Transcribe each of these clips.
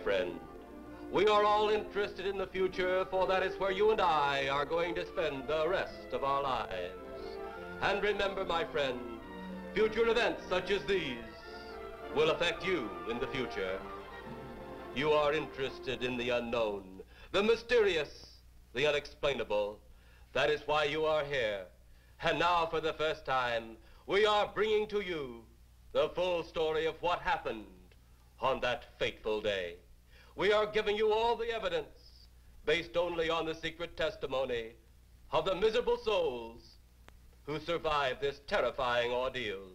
friend. We are all interested in the future, for that is where you and I are going to spend the rest of our lives. And remember, my friend, future events such as these will affect you in the future. You are interested in the unknown, the mysterious, the unexplainable. That is why you are here. And now, for the first time, we are bringing to you the full story of what happened on that fateful day. We are giving you all the evidence based only on the secret testimony of the miserable souls who survived this terrifying ordeal.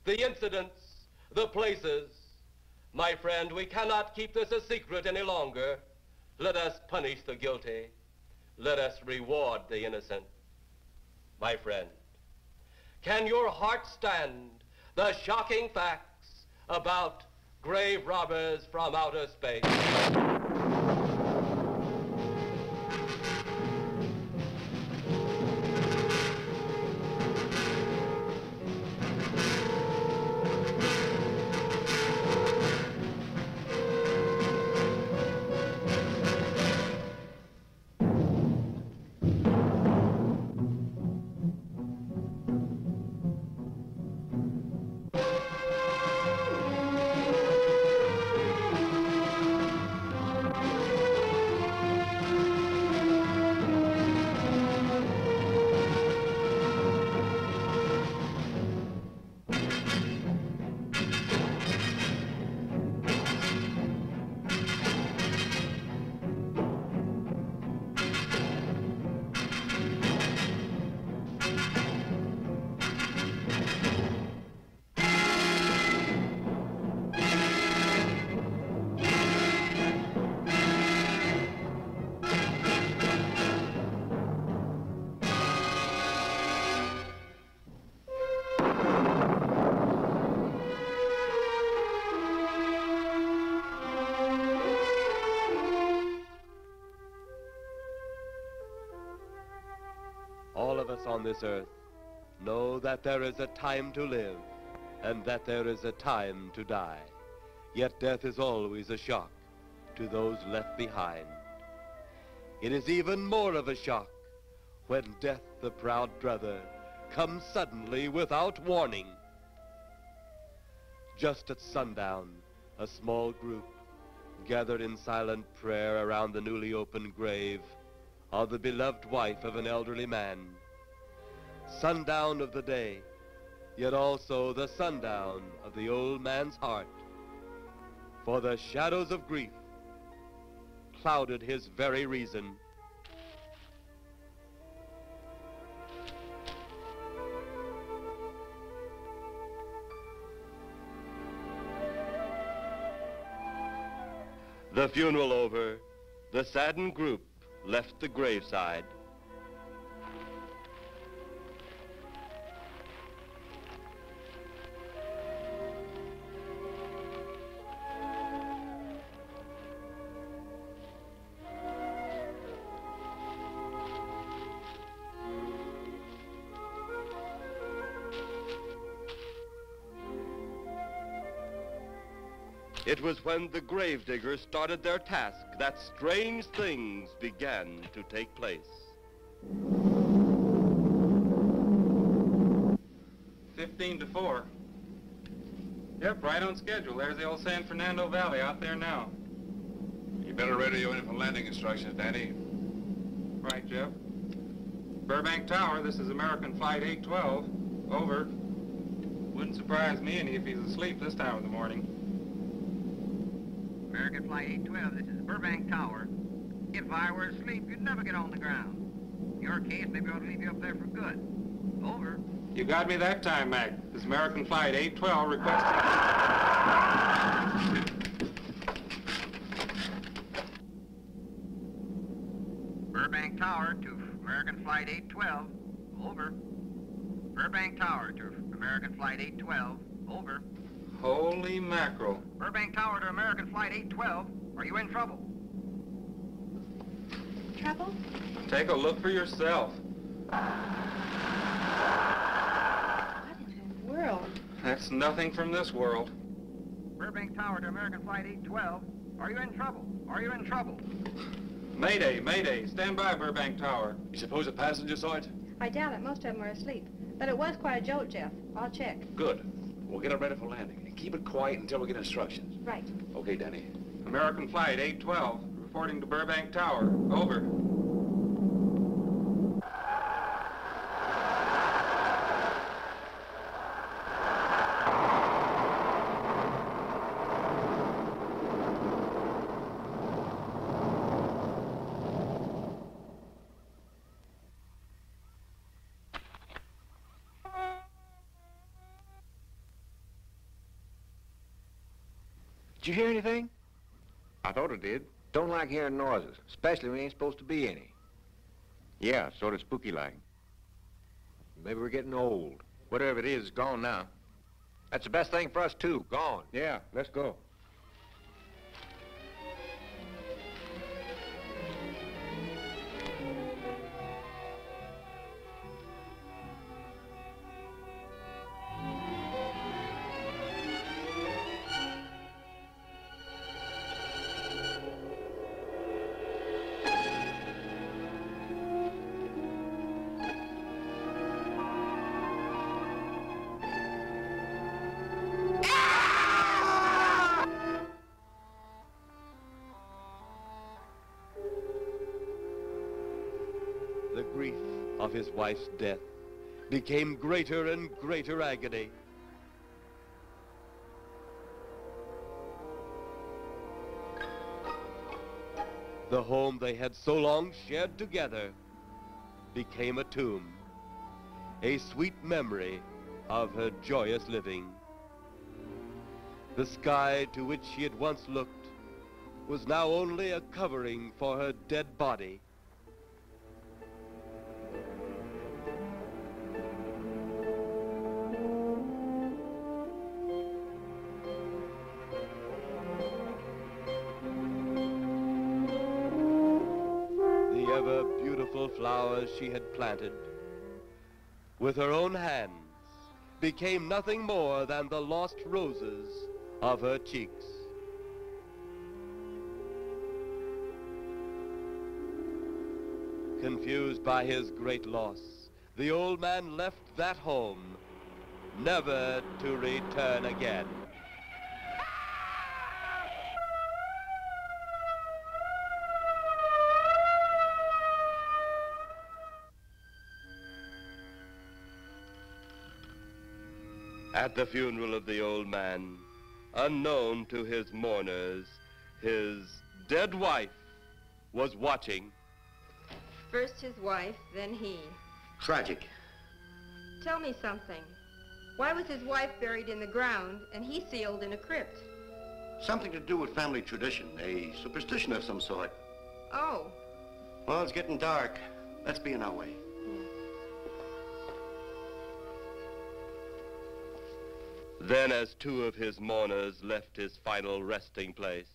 The incidents, the places. My friend, we cannot keep this a secret any longer. Let us punish the guilty. Let us reward the innocent. My friend, can your heart stand the shocking facts about grave robbers from outer space? All of us on this earth know that there is a time to live and that there is a time to die. Yet death is always a shock to those left behind. It is even more of a shock when death, the proud brother, comes suddenly without warning. Just at sundown, a small group gathered in silent prayer around the newly opened grave of the beloved wife of an elderly man. Sundown of the day, yet also the sundown of the old man's heart. For the shadows of grief clouded his very reason. The funeral over, the saddened group left the graveside. It was when the gravediggers started their task that strange things began to take place. 15 to 4. Yep, right on schedule. There's the old San Fernando Valley out there now. You better radio in for landing instructions, Danny. Right, Jeff. Burbank Tower, this is American Flight 812. Over. Wouldn't surprise me any if he's asleep this time of the morning. American Flight 812, this is Burbank Tower. If I were asleep, you'd never get on the ground. In your case, maybe I ought to leave you up there for good. Over. You got me that time, Mac. This is American Flight 812 requesting... Burbank Tower to American Flight 812. Over. Burbank Tower to American Flight 812. Over. Holy mackerel. Burbank Tower to American Flight 812. Are you in trouble? Trouble? Take a look for yourself. What in the world? That's nothing from this world. Burbank Tower to American Flight 812. Are you in trouble? Are you in trouble? Mayday, mayday. Stand by, Burbank Tower. You suppose a passenger saw it? I doubt it. Most of them were asleep. But it was quite a jolt, Jeff. I'll check. Good. We'll get it ready for landing. And keep it quiet until we get instructions. Right. Okay, Danny. American Flight 812, reporting to Burbank Tower. Over. Did you hear anything? I thought it did. Don't like hearing noises, especially when there ain't supposed to be any. Yeah, sort of spooky-like. Maybe we're getting old. Whatever it is, it's gone now. That's the best thing for us, too. Gone. Yeah, let's go. The grief of his wife's death became greater and greater agony. The home they had so long shared together became a tomb, a sweet memory of her joyous living. The sky to which she had once looked was now only a covering for her dead body. The ever-beautiful flowers she had planted with her own hands became nothing more than the lost roses of her cheeks. Confused by his great loss, the old man left that home, never to return again. At the funeral of the old man, unknown to his mourners, his dead wife was watching. First his wife, then he. Tragic. Tell me something. Why was his wife buried in the ground and he sealed in a crypt? Something to do with family tradition, a superstition of some sort. Oh. Well, it's getting dark. Let's be on our way. Then, as two of his mourners left his final resting place,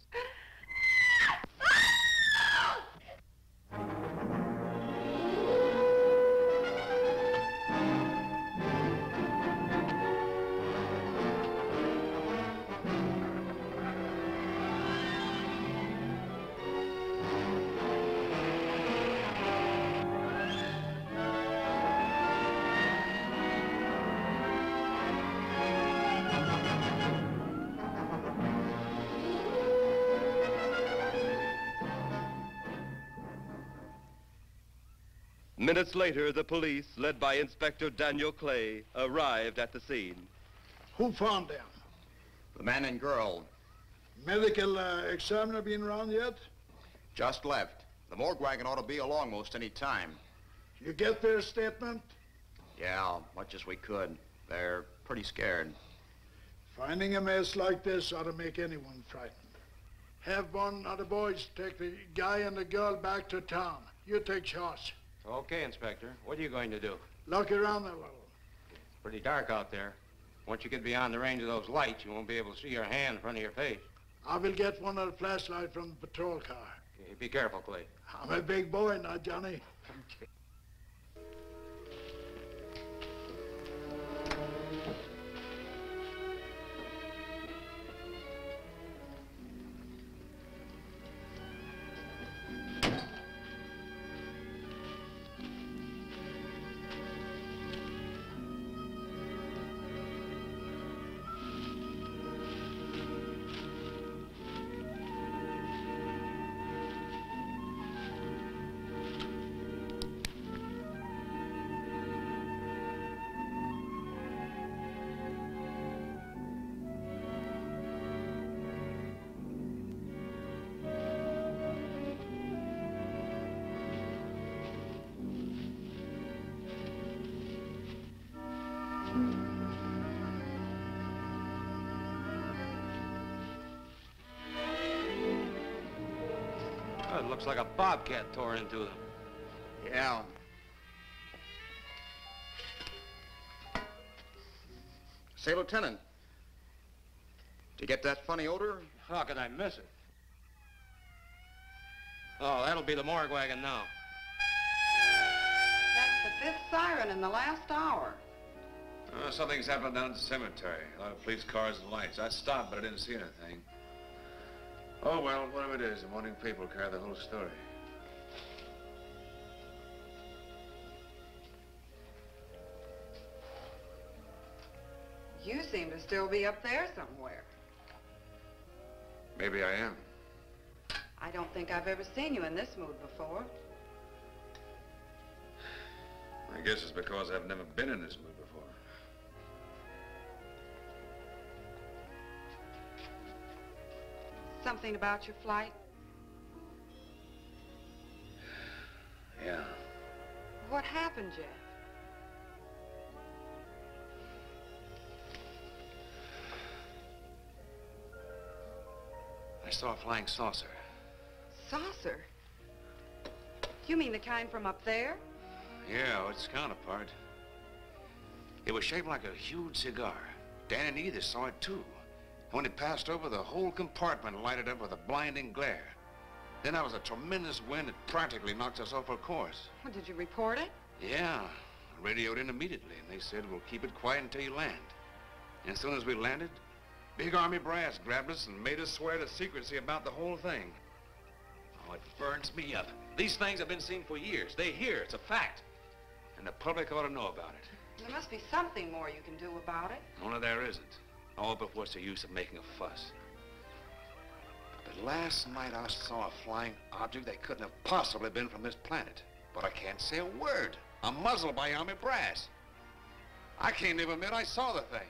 minutes later, the police, led by Inspector Daniel Clay, arrived at the scene. Who found them? The man and girl Medical examiner been around yet? just left. The morgue wagon ought to be along most any time. You get their statement? Yeah, much as we could. They're pretty scared. Finding a mess like this ought to make anyone frightened. Have one of the boys take the guy and the girl back to town. You take charge. Okay, Inspector. What are you going to do? Look around a little. It's pretty dark out there. Once you get beyond the range of those lights, you won't be able to see your hand in front of your face. I will get one of the flashlights from the patrol car. Okay, be careful, Clay. I'm a big boy now, Johnny. Looks like a bobcat tore into them. Yeah. Say, Lieutenant, did you get that funny odor? How could I miss it? Oh, that'll be the morgue wagon now. That's the fifth siren in the last hour. Something's happened down at the cemetery. A lot of police cars and lights. I stopped, but I didn't see anything. Oh, well, whatever it is, the morning paper will carry the whole story. You seem to still be up there somewhere. Maybe I am. I don't think I've ever seen you in this mood before. I guess it's because I've never been in this mood before. Something about your flight? Yeah. What happened, Jeff? I saw a flying saucer. Saucer? You mean the kind from up there? Yeah, its counterpart. It was shaped like a huge cigar. Dan and Edith saw it, too. And when it passed over, the whole compartment lighted up with a blinding glare. Then there was a tremendous wind that practically knocked us off our course. Well, did you report it? Yeah. I radioed in immediately, and they said, we'll keep it quiet until you land. And as soon as we landed, big army brass grabbed us and made us swear to secrecy about the whole thing. Oh, it burns me up. These things have been seen for years. They hear, it's a fact. And the public ought to know about it. There must be something more you can do about it. Only there isn't. Oh, but what's the use of making a fuss? But last night I saw a flying object that couldn't have possibly been from this planet. But I can't say a word. I'm muzzled by army brass. I can't even admit I saw the thing.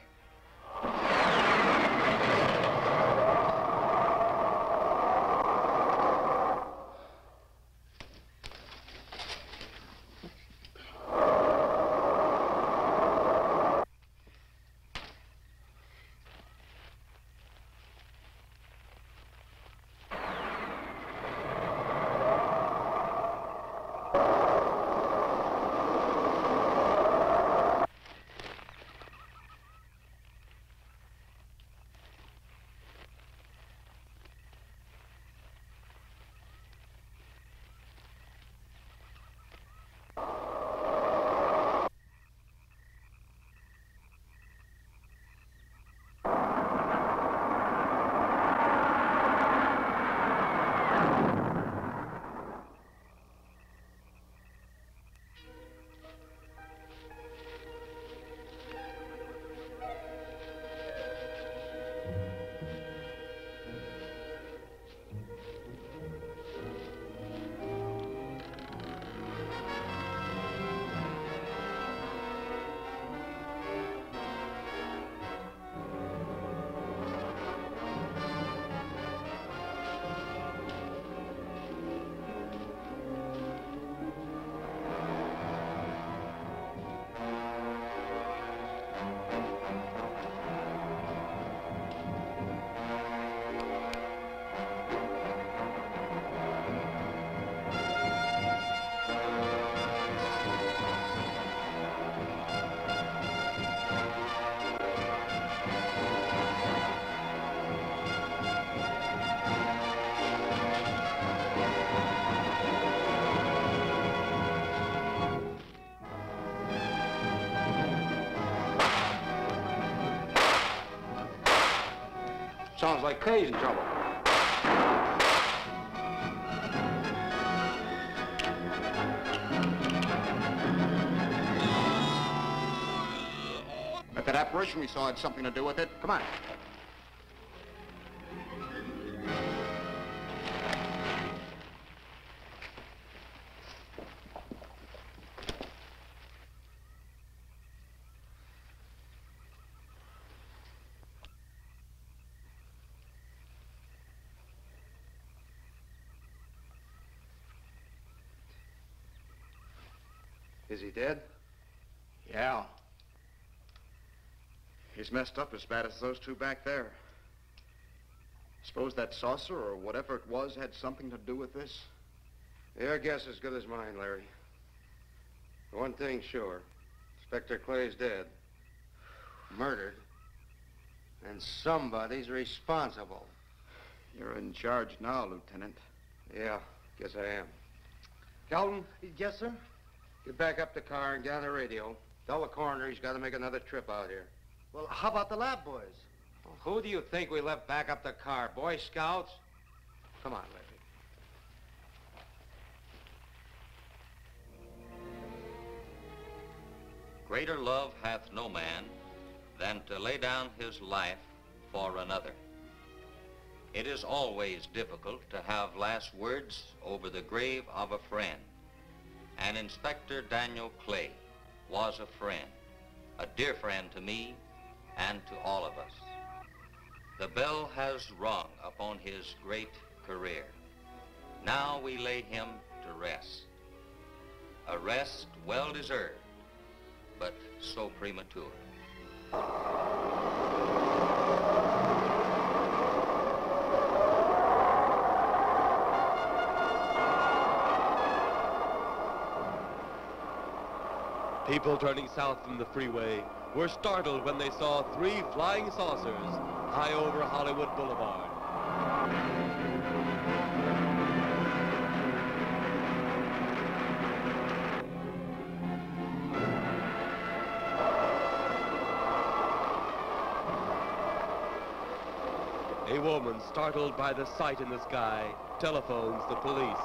Sounds like crazy trouble. If that apparition we saw had something to do with it, come on. Is he dead? Yeah. He's messed up as bad as those two back there. Suppose that saucer or whatever it was had something to do with this? Your guess is as good as mine, Larry. One thing sure. Inspector Clay's dead. Murdered. And somebody's responsible. You're in charge now, Lieutenant. Yeah, guess I am. Calton? Yes, sir? Get back up the car and get on the radio. Tell the coroner he's got to make another trip out here. Well, how about the lab boys? Well, who do you think we left back up the car? Boy Scouts? Come on, Larry. Greater love hath no man than to lay down his life for another. It is always difficult to have last words over the grave of a friend. And Inspector Daniel Clay was a friend, a dear friend to me and to all of us. The bell has rung upon his great career. Now we lay him to rest. A rest well deserved, but so premature. People turning south from the freeway were startled when they saw 3 flying saucers high over Hollywood Boulevard. A woman, startled by the sight in the sky, telephones the police.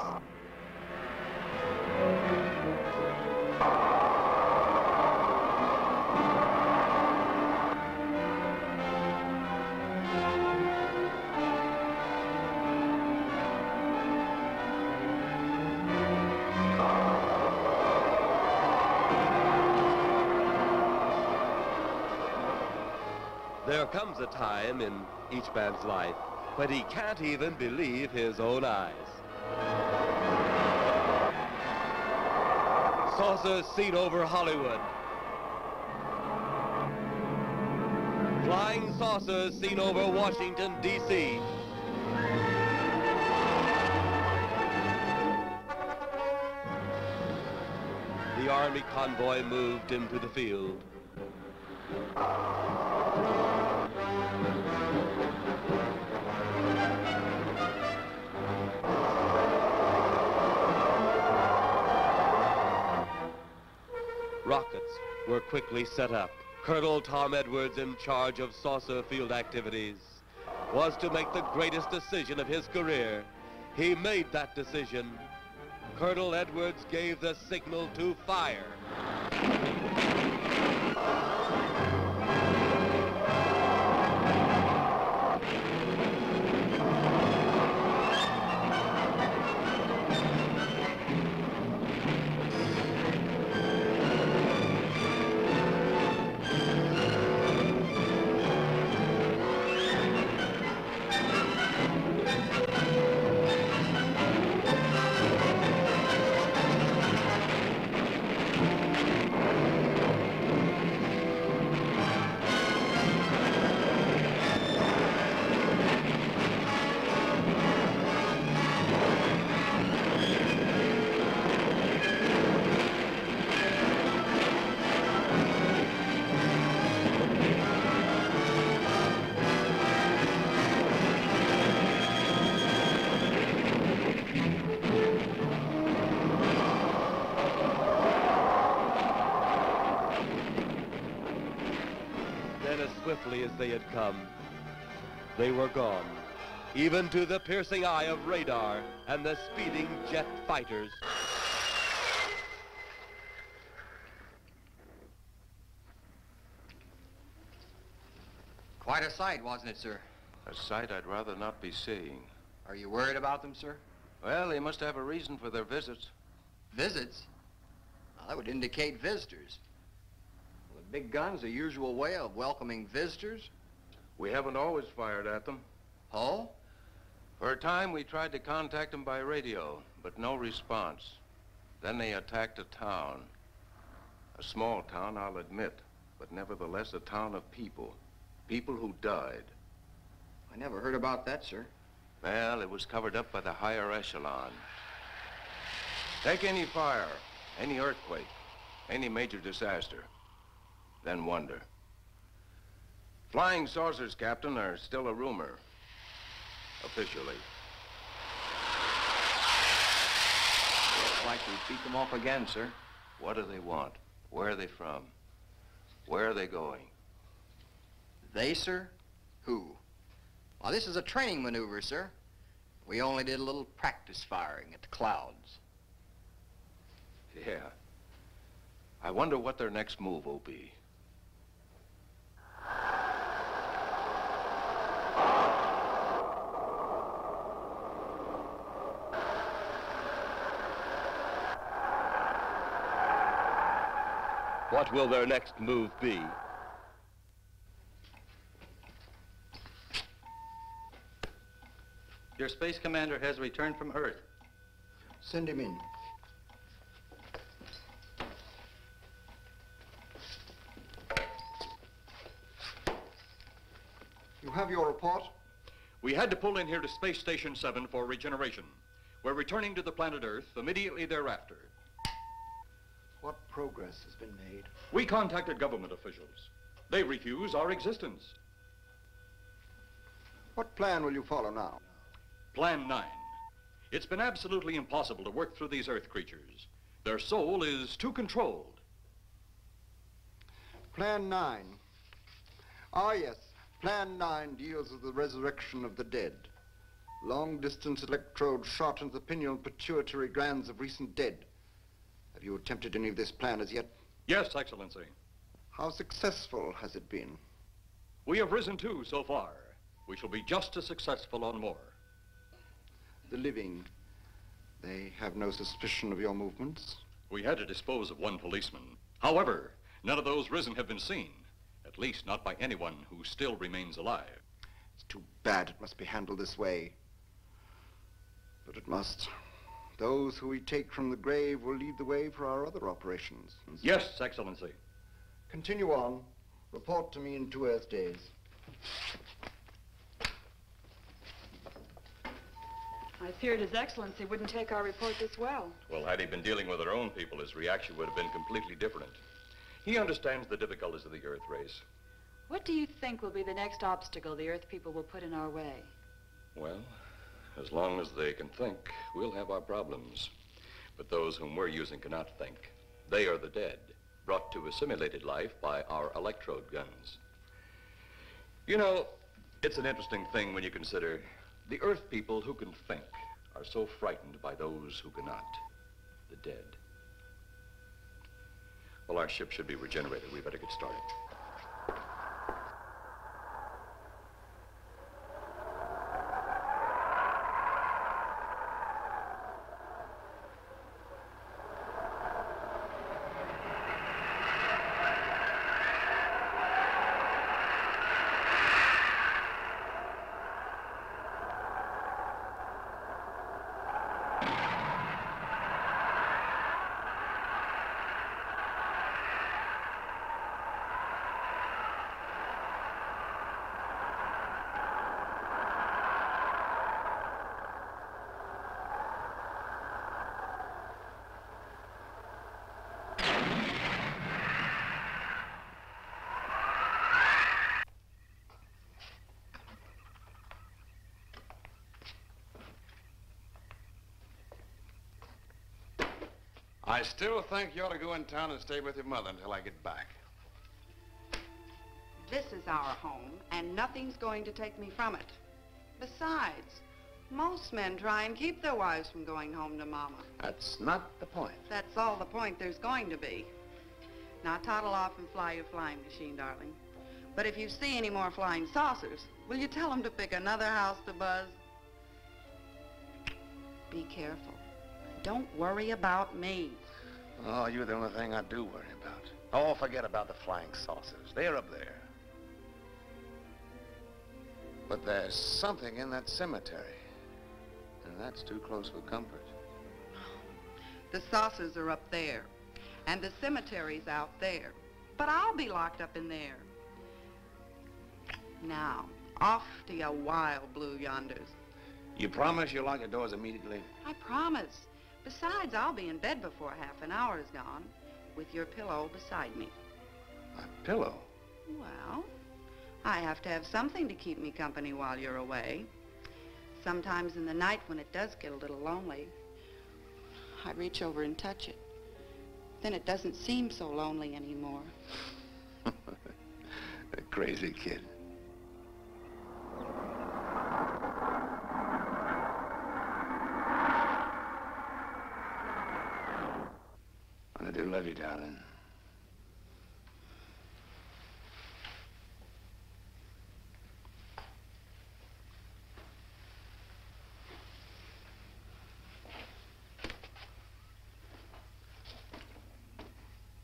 There comes a time in each man's life when he can't even believe his own eyes. Saucers seen over Hollywood. Flying saucers seen over Washington, D.C. The Army convoy moved into the field. Rockets were quickly set up. Colonel Tom Edwards, in charge of saucer field activities, was to make the greatest decision of his career. He made that decision. Colonel Edwards gave the signal to fire. Swiftly as they had come, they were gone, even to the piercing eye of radar and the speeding jet fighters. Quite a sight, wasn't it, sir? A sight I'd rather not be seeing. Are you worried about them, sir? Well, they must have a reason for their visits. Visits? Well, that would indicate visitors. Big gun's the usual way of welcoming visitors. We haven't always fired at them. Oh? For a time, we tried to contact them by radio, but no response. Then they attacked a town. A small town, I'll admit, but nevertheless a town of people. People who died. I never heard about that, sir. Well, it was covered up by the higher echelon. Take any fire, any earthquake, any major disaster, then wonder. Flying saucers, Captain, are still a rumor, officially. Looks like we beat them off again, sir. What do they want? Where are they from? Where are they going? They, sir? Who? Well, this is a training maneuver, sir. We only did a little practice firing at the clouds. Yeah. I wonder what their next move will be. What will their next move be? Your space commander has returned from Earth. Send him in. You have your report? We had to pull in here to Space Station 7 for regeneration. We're returning to the planet Earth immediately thereafter. What progress has been made? We contacted government officials. They refuse our existence. What plan will you follow now? Plan 9. It's been absolutely impossible to work through these Earth creatures. Their soul is too controlled. Plan 9. Ah, yes. Plan 9 deals with the resurrection of the dead. Long-distance electrode shot into the pineal and pituitary glands of recent dead. Have you attempted any of this plan as yet? Yes, Excellency. How successful has it been? We have risen 2 so far. We shall be just as successful on more. The living, they have no suspicion of your movements? We had to dispose of 1 policeman. However, none of those risen have been seen. At least not by anyone who still remains alive. It's too bad it must be handled this way. But it must. Those who we take from the grave will lead the way for our other operations. Yes, Excellency. Continue on. Report to me in 2 Earth days. I feared His Excellency wouldn't take our report this well. Well, had he been dealing with our own people, his reaction would have been completely different. He understands the difficulties of the Earth race. What do you think will be the next obstacle the Earth people will put in our way? Well, as long as they can think, we'll have our problems. But those whom we're using cannot think. They are the dead, brought to a simulated life by our electrode guns. You know, it's an interesting thing when you consider the Earth people who can think are so frightened by those who cannot, the dead. Well, our ship should be regenerated. We better get started. I still think you ought to go in town and stay with your mother until I get back. This is our home, and nothing's going to take me from it. Besides, most men try and keep their wives from going home to Mama. That's not the point. That's all the point there's going to be. Now toddle off and fly your flying machine, darling. But if you see any more flying saucers, will you tell them to pick another house to buzz? Be careful. Don't worry about me. Oh, you're the only thing I do worry about. Oh, forget about the flying saucers. They're up there. But there's something in that cemetery. And that's too close for comfort. The saucers are up there, and the cemetery's out there. But I'll be locked up in there. Now, off to your wild blue yonders. You promise you'll lock the doors immediately? I promise. Besides, I'll be in bed before half an hour is gone, with your pillow beside me. My pillow? Well, I have to have something to keep me company while you're away. Sometimes in the night when it does get a little lonely, I reach over and touch it. Then it doesn't seem so lonely anymore. A crazy kid. I do love you, darling.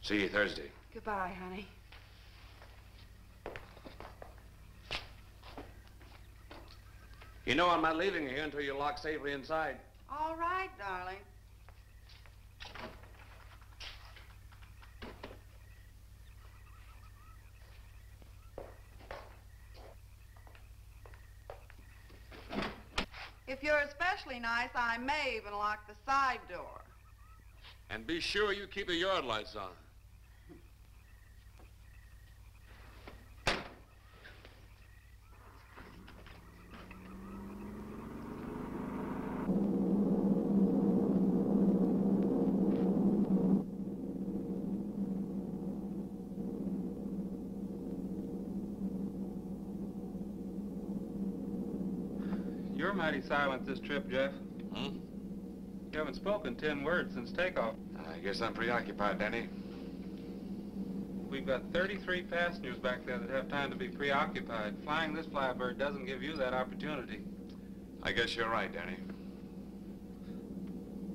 See you Thursday. Goodbye, honey. You know I'm not leaving you here until you're locked safely inside. All right, darling. If you're especially nice, I may even lock the side door. And be sure you keep the yard lights on. You're mighty silent this trip, Jeff. Hmm? You haven't spoken 10 words since takeoff. I guess I'm preoccupied, Danny. We've got 33 passengers back there that have time to be preoccupied. Flying this flybird doesn't give you that opportunity. I guess you're right, Danny.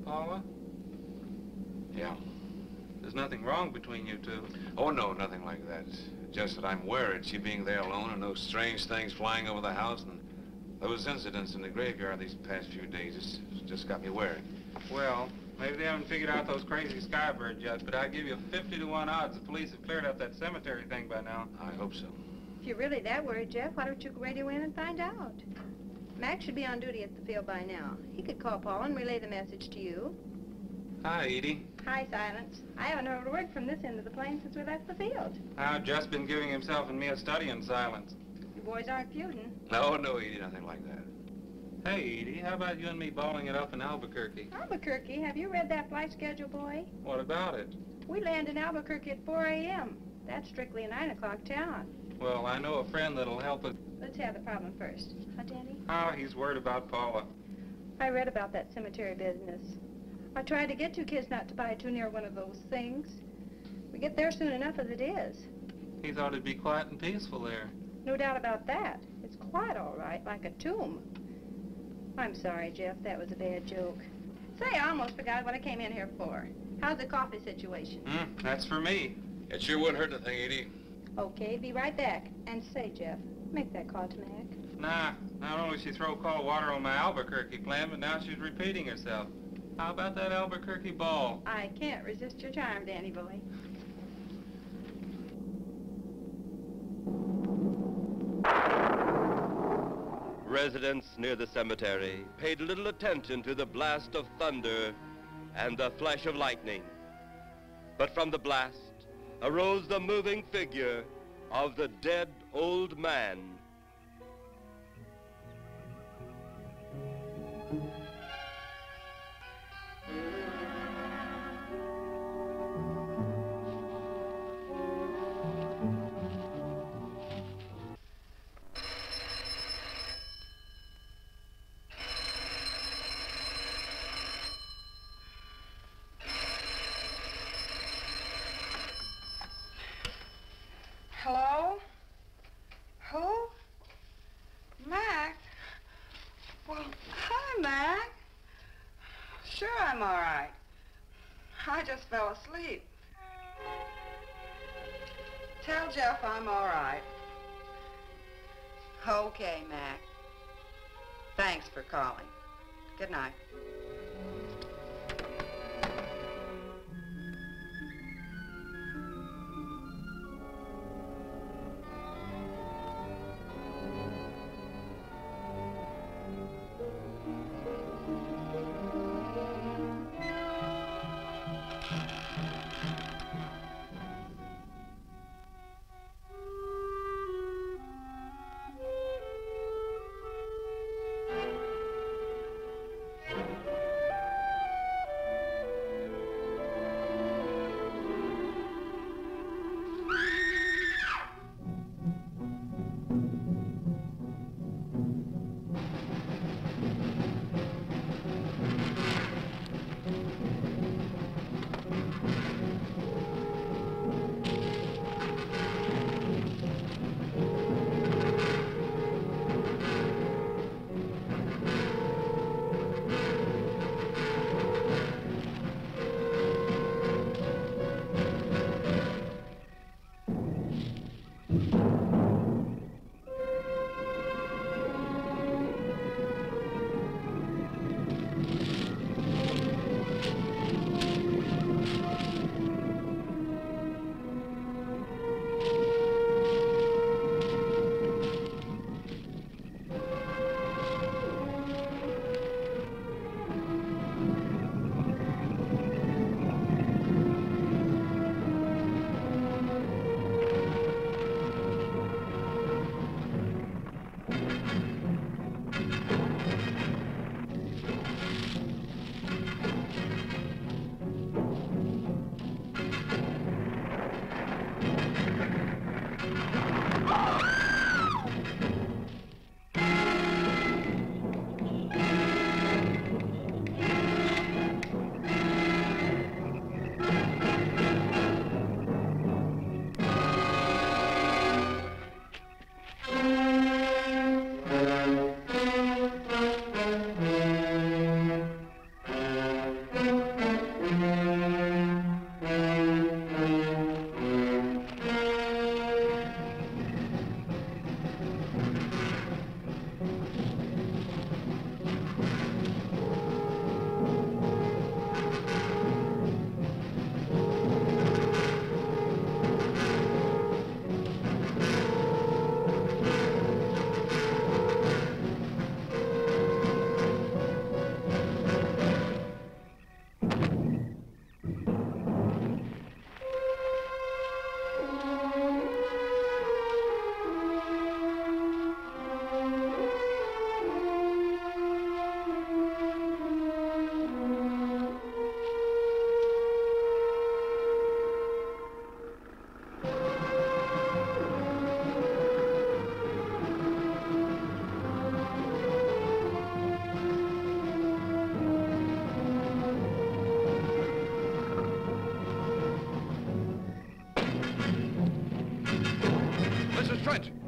Paula? Yeah. There's nothing wrong between you two. Oh, no, nothing like that. Just that I'm worried she being there alone and those strange things flying over the house and those incidents in the graveyard these past few days. It's just got me worried. Well, maybe they haven't figured out those crazy skybirds yet, but I'd give you 50-to-1 odds the police have cleared up that cemetery thing by now. I hope so. If you're really that worried, Jeff, why don't you radio in and find out? Mac should be on duty at the field by now. He could call Paul and relay the message to you. Hi, Edie. Hi, Silence. I haven't heard a word from this end of the plane since we left the field. I've just been giving himself and me a study in silence. You boys aren't feuding. No, Edie, nothing like that. Hey, Edie, how about you and me balling it up in Albuquerque? Albuquerque? Have you read that flight schedule, boy? What about it? We land in Albuquerque at 4 a.m. That's strictly a 9 o'clock town. Well, I know a friend that'll help us. Let's have the problem first. Huh, Danny? Oh, he's worried about Paula. I read about that cemetery business. I tried to get you kids not to buy too near one of those things. We get there soon enough as it is. He thought it'd be quiet and peaceful there. No doubt about that. It's quite all right, like a tomb. I'm sorry, Jeff. That was a bad joke. Say, I almost forgot what I came in here for. How's the coffee situation? That's for me. It sure wouldn't hurt anything, Edie. Okay, be right back. And say, Jeff, make that call to Mac. Nah, not only she throw cold water on my Albuquerque plan, but now she's repeating herself. How about that Albuquerque ball? I can't resist your charm, Danny boy. Residents near the cemetery paid little attention to the blast of thunder and the flash of lightning. But from the blast arose the moving figure of the dead old man. Hello? Who? Mac? Well, hi, Mac. Sure, I'm all right. I just fell asleep. Tell Jeff I'm all right. Okay, Mac. Thanks for calling. Good night.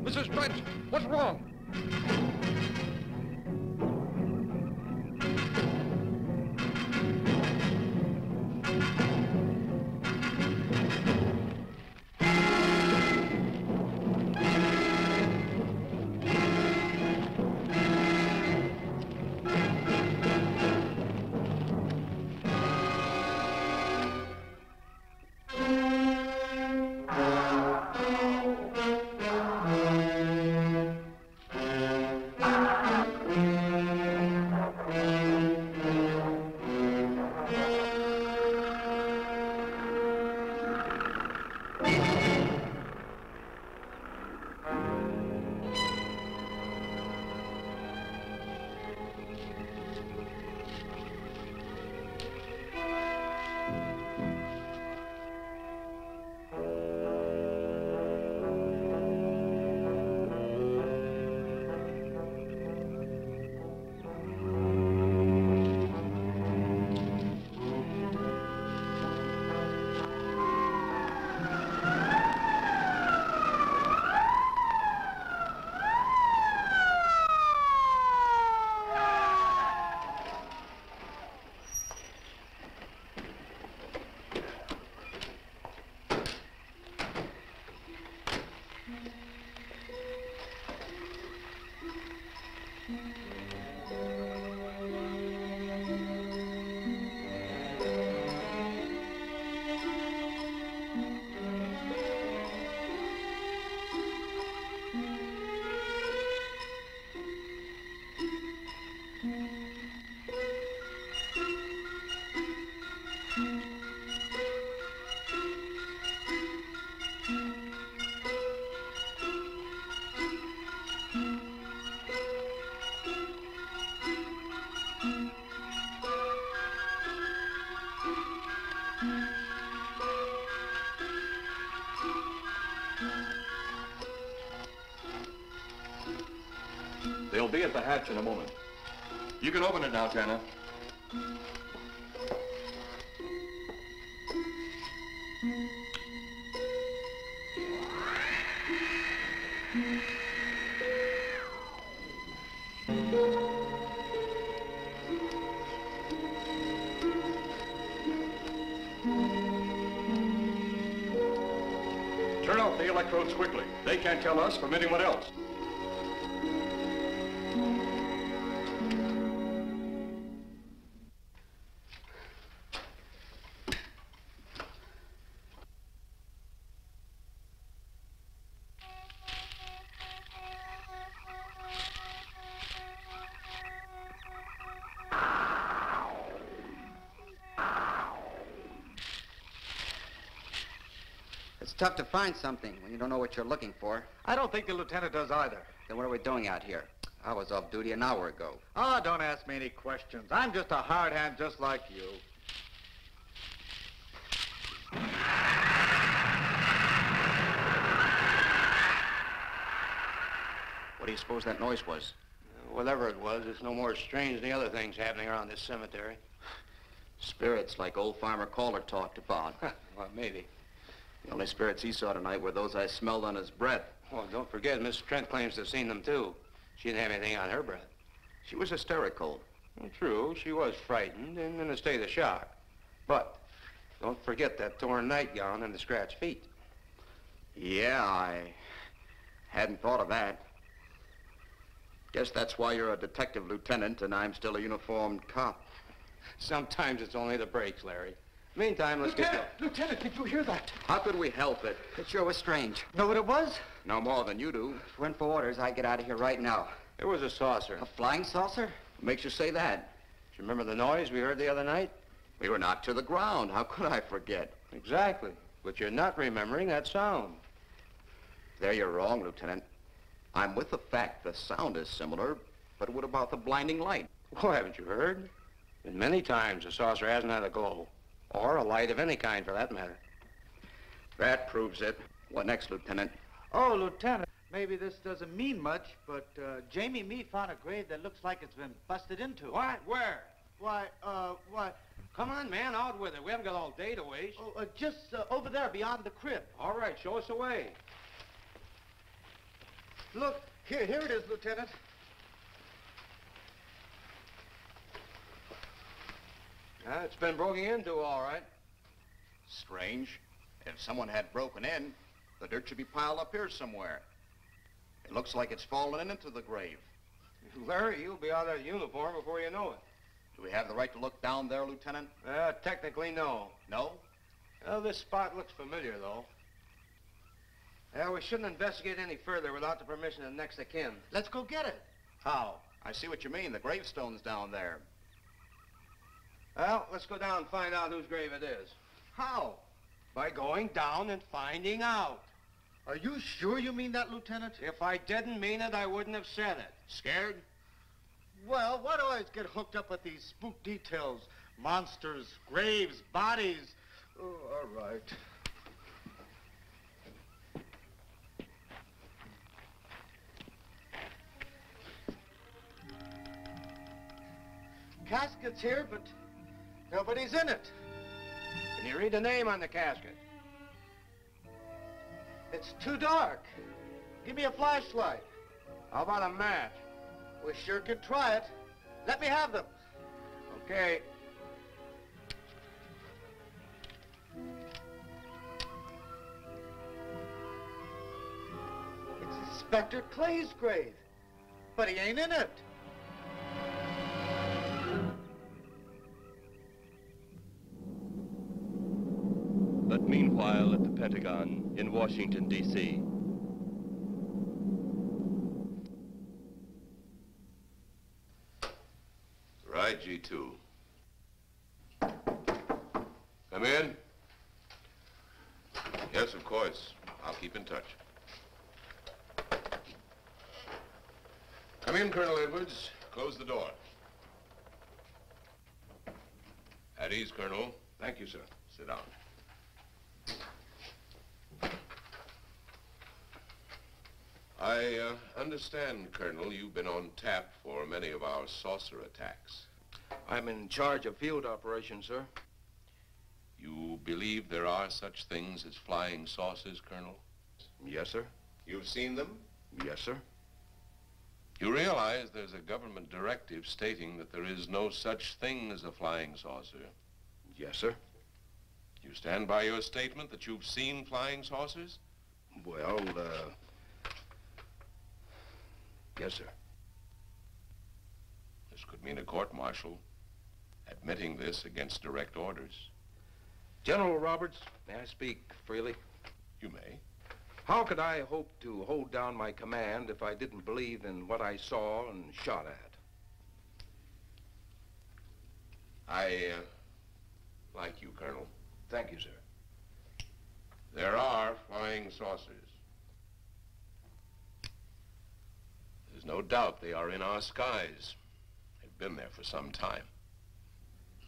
Mrs. Trent, what's wrong? They'll be at the hatch in a moment. You can open it now, Tanner. Turn off the electrodes quickly. They can't tell us from anyone else. It's tough to find something when you don't know what you're looking for. I don't think the lieutenant does either. Then what are we doing out here? I was off duty an hour ago. Oh, don't ask me any questions. I'm just a hard hand just like you. What do you suppose that noise was? Whatever it was, it's no more strange than the other things happening around this cemetery. Spirits like old Farmer Calder talked about. Well, maybe. The only spirits he saw tonight were those I smelled on his breath. Well, don't forget, Miss Trent claims to have seen them, too. She didn't have anything on her breath. She was hysterical. Well, true, she was frightened and in a state of shock. But don't forget that torn nightgown and the scratched feet. Yeah, I hadn't thought of that. Guess that's why you're a detective lieutenant and I'm still a uniformed cop. Sometimes it's only the breaks, Larry. Meantime, let's get... Lieutenant, did you hear that? How could we help it? It sure was strange. Know what it was? No more than you do. If it went for orders, I'd get out of here right now. It was a saucer. A flying saucer? What makes you say that? Do you remember the noise we heard the other night? We were knocked to the ground. How could I forget? Exactly. But you're not remembering that sound. There you're wrong, Lieutenant. I'm with the fact the sound is similar, but what about the blinding light? Well, haven't you heard? And many times the saucer hasn't had a glow. Or a light of any kind, for that matter. That proves it. What next, Lieutenant? Oh, Lieutenant, maybe this doesn't mean much, but Jamie Mee found a grave that looks like it's been busted into. What? Where? Why? Come on, man, out with it. We haven't got all day to waste. Oh, just over there beyond the crib. All right, show us the way. Look, here it is, Lieutenant. It's been broken into, all right. Strange. If someone had broken in, the dirt should be piled up here somewhere. It looks like it's fallen into the grave. Larry, you'll be out of that uniform before you know it. Do we have the right to look down there, Lieutenant? Technically, no. No? Well, this spot looks familiar, though. We shouldn't investigate any further without the permission of next of kin. Let's go get it. How? I see what you mean. The gravestone's down there. Well, let's go down and find out whose grave it is. How? By going down and finding out. Are you sure you mean that, Lieutenant? If I didn't mean it, I wouldn't have said it. Scared? Well, why do I always get hooked up with these spook details? Monsters, graves, bodies. Oh, all right. Casket's here, but nobody's in it. Can you read the name on the casket? It's too dark. Give me a flashlight. How about a match? We sure could try it. Let me have them. Okay. It's Inspector Clay's grave, but he ain't in it. But meanwhile, at the Pentagon in Washington, D.C., Right, G2. Come in. Yes, of course. I'll keep in touch. Come in, Colonel Edwards. Close the door. At ease, Colonel. Thank you, sir. Sit down. I understand, Colonel, you've been on tap for many of our saucer attacks. I'm in charge of field operations, sir. You believe there are such things as flying saucers, Colonel? Yes, sir. You've seen them? Yes, sir. You realize there's a government directive stating that there is no such thing as a flying saucer? Yes, sir. You stand by your statement that you've seen flying saucers? Well, yes, sir. This could mean a court-martial, admitting this against direct orders. General Roberts, may I speak freely? You may. How could I hope to hold down my command if I didn't believe in what I saw and shot at? I like you, Colonel. Thank you, sir. There are flying saucers. There's no doubt they are in our skies. They've been there for some time.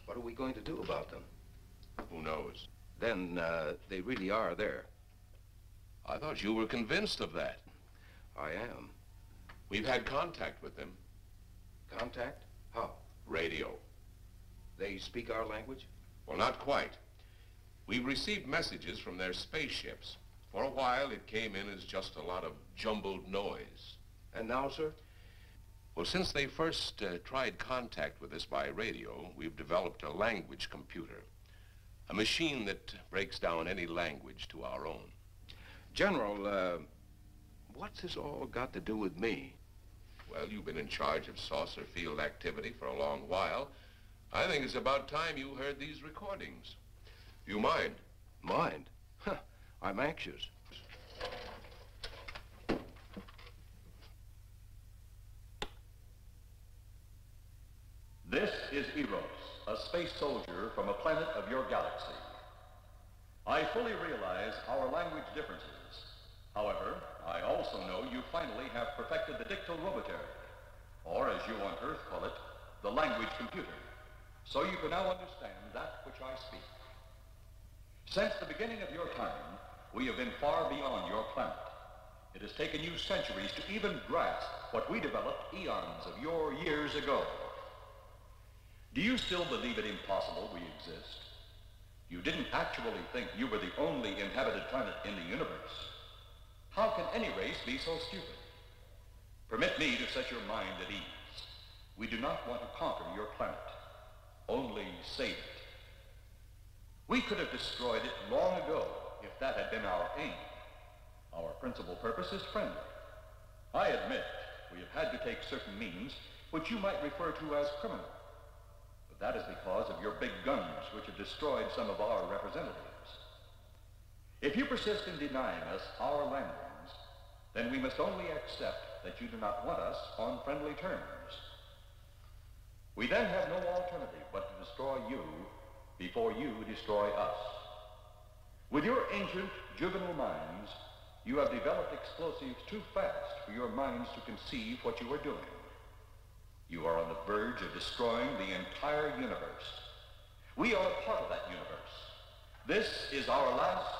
What are we going to do about them? Who knows? Then they really are there. I thought you were convinced of that. I am. We've had contact with them. Contact? How? Radio. They speak our language? Well, not quite. We've received messages from their spaceships. For a while, it came in as just a lot of jumbled noise. And now, sir? Well, since they first tried contact with us by radio, we've developed a language computer. A machine that breaks down any language to our own. General, what's this all got to do with me? Well, you've been in charge of saucer field activity for a long while. I think it's about time you heard these recordings. You mind? Mind? Huh, I'm anxious. This is Eros, a space soldier from a planet of your galaxy. I fully realize our language differences. However, I also know you finally have perfected the dictorobotery, or as you on Earth call it, the language computer. So you can now understand that which I speak. Since the beginning of your time, we have been far beyond your planet. It has taken you centuries to even grasp what we developed eons of your years ago. Do you still believe it impossible we exist? You didn't actually think you were the only inhabited planet in the universe. How can any race be so stupid? Permit me to set your mind at ease. We do not want to conquer your planet, only save it. We could have destroyed it long ago if that had been our aim. Our principal purpose is friendly. I admit we have had to take certain means which you might refer to as criminal. But that is because of your big guns which have destroyed some of our representatives. If you persist in denying us our landings, then we must only accept that you do not want us on friendly terms. We then have no alternative but to destroy you before you destroy us. With your ancient juvenile minds, you have developed explosives too fast for your minds to conceive what you are doing. You are on the verge of destroying the entire universe. We are a part of that universe. This is our last...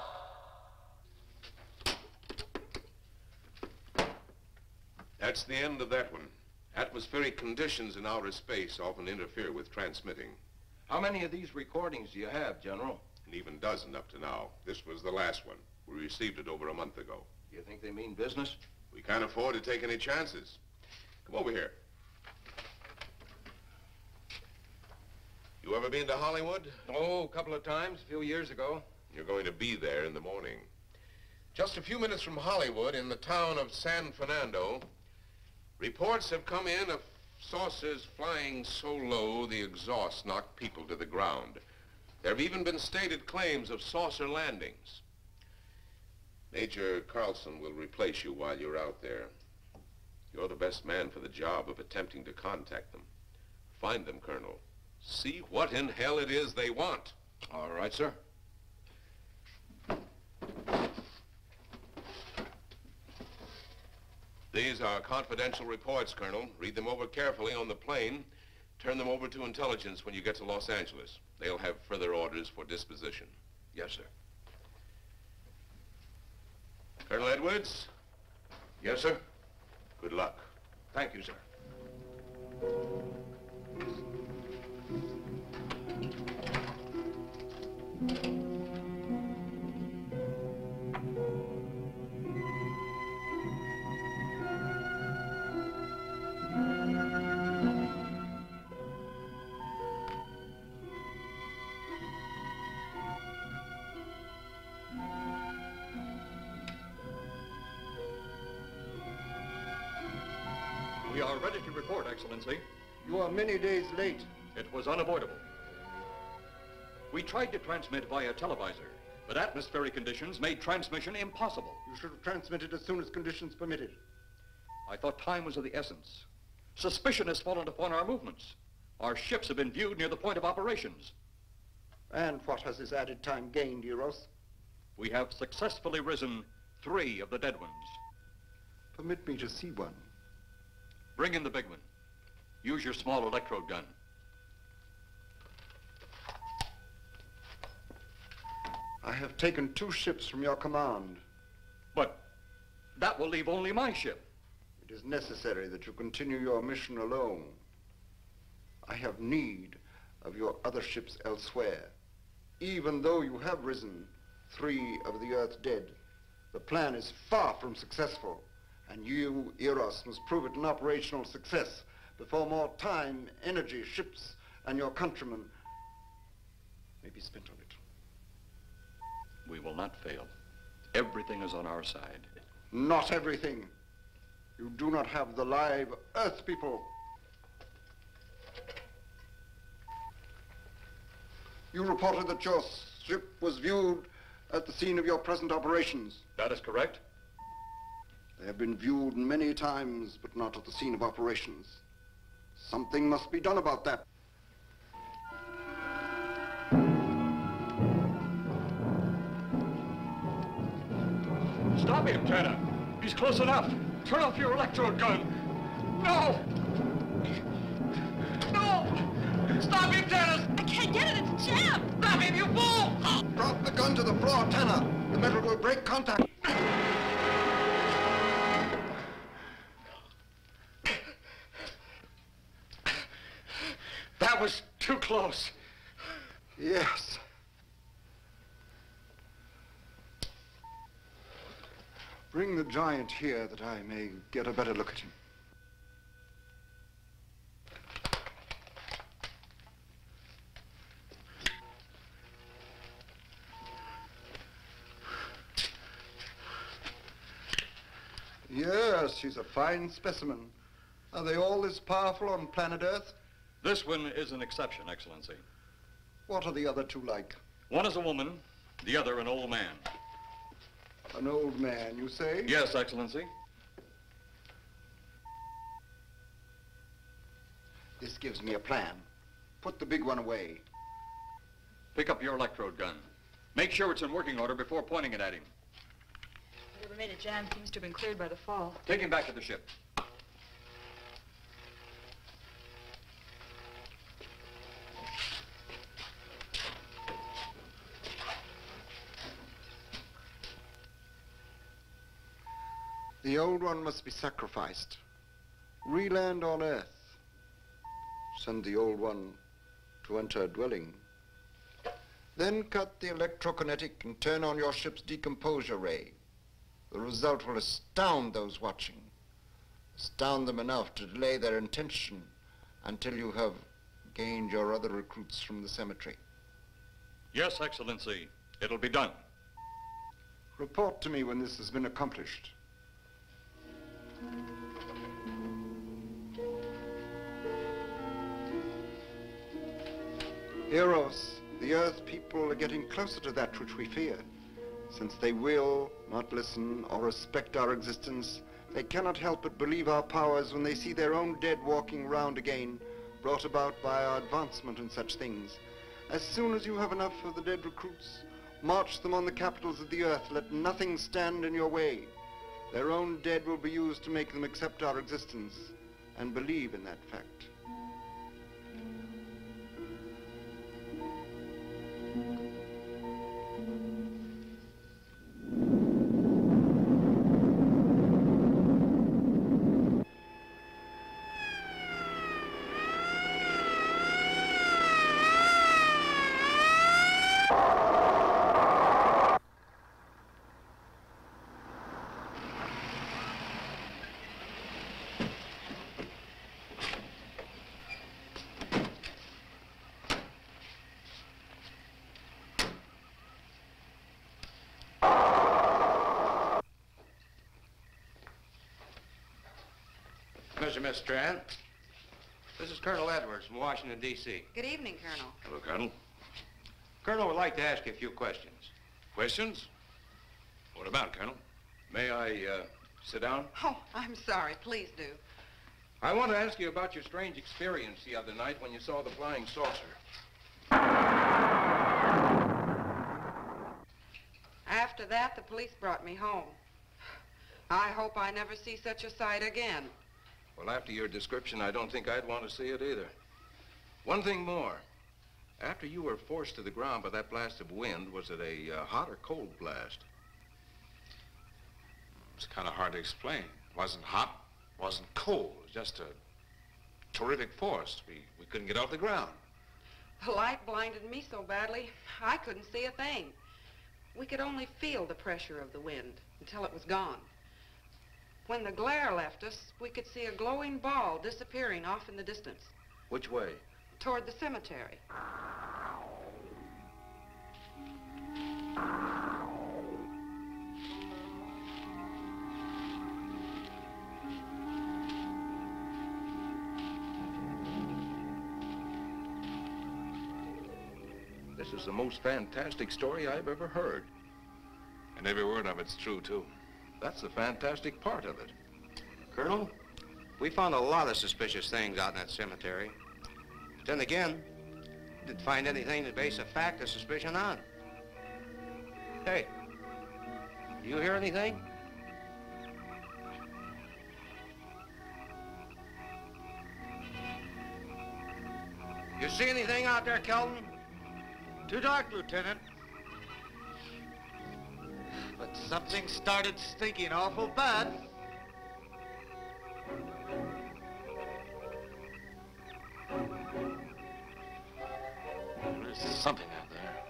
That's the end of that one. Atmospheric conditions in outer space often interfere with transmitting. How many of these recordings do you have, General? An even dozen up to now. This was the last one. We received it over a month ago. You think they mean business? We can't afford to take any chances. Come over here. You ever been to Hollywood? Oh, a couple of times, a few years ago. You're going to be there in the morning. Just a few minutes from Hollywood, in the town of San Fernando, reports have come in of saucers flying so low the exhaust knocked people to the ground. There have even been stated claims of saucer landings. Major Carlson will replace you while you're out there. You're the best man for the job of attempting to contact them. Find them, Colonel. See what in hell it is they want. All right, sir. These are confidential reports, Colonel. Read them over carefully on the plane. Turn them over to intelligence when you get to Los Angeles. They'll have further orders for disposition. Yes, sir. Colonel Edwards? Yes, sir. Good luck. Thank you, sir. We are ready to report, Excellency. You are many days late. It was unavoidable. We tried to transmit via televisor, but atmospheric conditions made transmission impossible. You should have transmitted as soon as conditions permitted. I thought time was of the essence. Suspicion has fallen upon our movements. Our ships have been viewed near the point of operations. And what has this added time gained, Eros? We have successfully risen 3 of the dead ones. Permit me to see one. Bring in the big one. Use your small electrode gun. I have taken 2 ships from your command. But that will leave only my ship. It is necessary that you continue your mission alone. I have need of your other ships elsewhere. Even though you have risen 3 of the Earth's dead, the plan is far from successful. And you, Eros, must prove it an operational success before more time, energy, ships, and your countrymen may be spent on it. We will not fail. Everything is on our side. Not everything. You do not have the live Earth people. You reported that your ship was viewed at the scene of your present operations. That is correct. They have been viewed many times, but not at the scene of operations. Something must be done about that. Stop him, Tanner. He's close enough. Turn off your electrode gun. No! No! Stop him, Tanner! I can't get it. It's jammed. Stop him, you fool! Drop the gun to the floor, Tanner. The metal will break contact. That was too close. Yes. Bring the giant here that I may get a better look at him. Yes, she's a fine specimen. Are they all this powerful on planet Earth? This one is an exception, Excellency. What are the other two like? One is a woman, the other an old man. An old man, you say? Yes, Excellency. This gives me a plan. Put the big one away. Pick up your electrode gun. Make sure it's in working order before pointing it at him. Whatever made it jam seems to have been cleared by the fall. Take him back to the ship. The old one must be sacrificed. Re-land on Earth. Send the old one to enter a dwelling. Then cut the electrokinetic and turn on your ship's decomposure ray. The result will astound those watching. Astound them enough to delay their intention until you have gained your other recruits from the cemetery. Yes, Excellency. It'll be done. Report to me when this has been accomplished. Eros, the Earth people are getting closer to that which we fear. Since they will not listen or respect our existence, they cannot help but believe our powers when they see their own dead walking round again, brought about by our advancement in such things. As soon as you have enough of the dead recruits, march them on the capitals of the Earth. Let nothing stand in your way. Their own dead will be used to make them accept our existence and believe in that fact. Miss Trent. This is Colonel Edwards from Washington, D.C. Good evening, Colonel. Hello, Colonel. Colonel would like to ask you a few questions. Questions? What about, Colonel? May I sit down? Oh, I'm sorry. Please do. I want to ask you about your strange experience the other night when you saw the flying saucer. After that, the police brought me home. I hope I never see such a sight again. Well, after your description, I don't think I'd want to see it either. One thing more. After you were forced to the ground by that blast of wind, was it a hot or cold blast? It's kind of hard to explain. It wasn't hot, wasn't cold. It was just a terrific force. We couldn't get off the ground. The light blinded me so badly, I couldn't see a thing. We could only feel the pressure of the wind until it was gone. When the glare left us, we could see a glowing ball disappearing off in the distance. Which way? Toward the cemetery. This is the most fantastic story I've ever heard. And every word of it's true, too. That's the fantastic part of it. Colonel, we found a lot of suspicious things out in that cemetery. But then again, we didn't find anything to base a fact or suspicion on. Hey, do you hear anything? You see anything out there, Kelton? Too dark, Lieutenant. But something started stinking awful bad. There's something out there.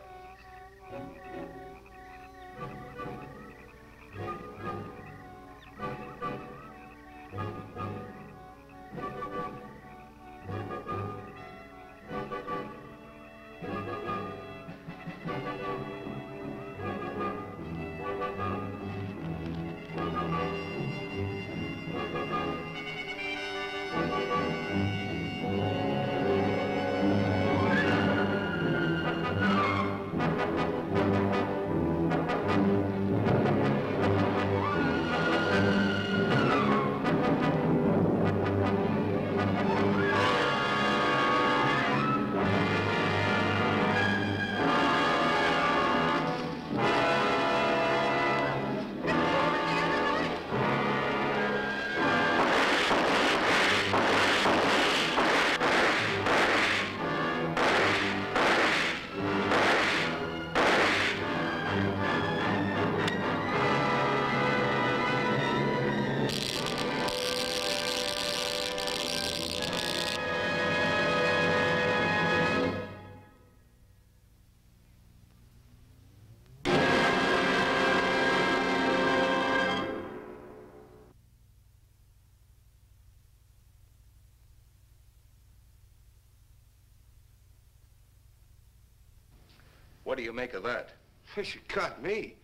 What do you make of that? You got me.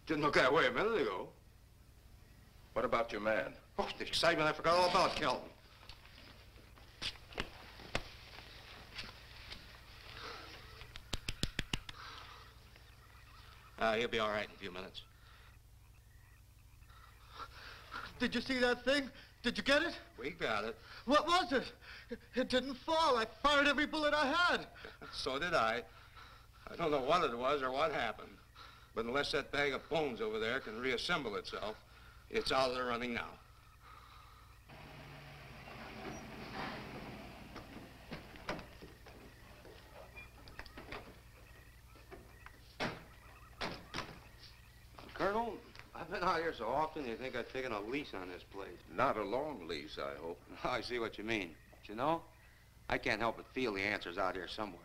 Didn't look that way a minute ago. What about your man? Oh, the excitement, I forgot all about Kelton. He'll be all right in a few minutes. Did you see that thing? Did you get it? We got it. What was it? It didn't fall. I fired every bullet I had. So did I. I don't know what it was or what happened. But unless that bag of bones over there can reassemble itself, it's out of the running now. Colonel, I've been out here so often, you think I've taken a lease on this place. Not a long lease, I hope. I see what you mean. But you know, I can't help but feel the answer's out here somewhere.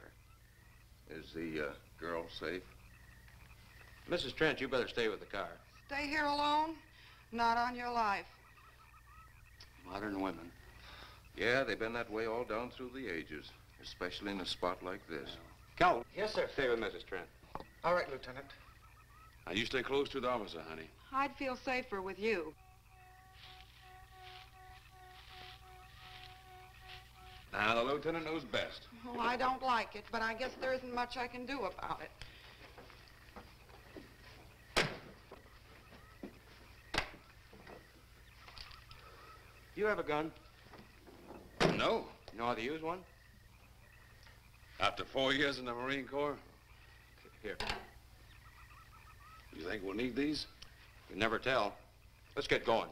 Is the girl safe? Mrs. Trent, you better stay with the car. Stay here alone? Not on your life. Modern women. Yeah, they've been that way all down through the ages, especially in a spot like this. Cal. Yes, sir. Stay with Mrs. Trent. All right, Lieutenant. Now, you stay close to the officer, honey. I'd feel safer with you. Now, the lieutenant knows best. Well, I don't like it, but I guess there isn't much I can do about it. You have a gun? No. You know how to use one? After 4 years in the Marine Corps? Here. You think we'll need these? You never tell. Let's get going.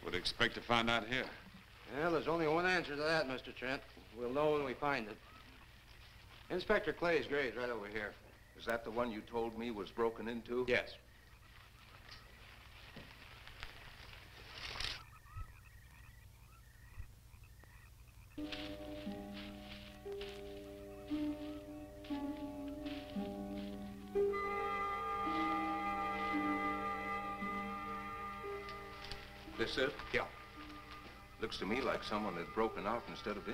Would expect to find out here. Well, there's only one answer to that, Mr. Trent. We'll know when we find it. Inspector Clay's grave's right over here. Is that the one you told me was broken into? Yes. This it? Yeah. Looks to me like someone had broken out instead of in.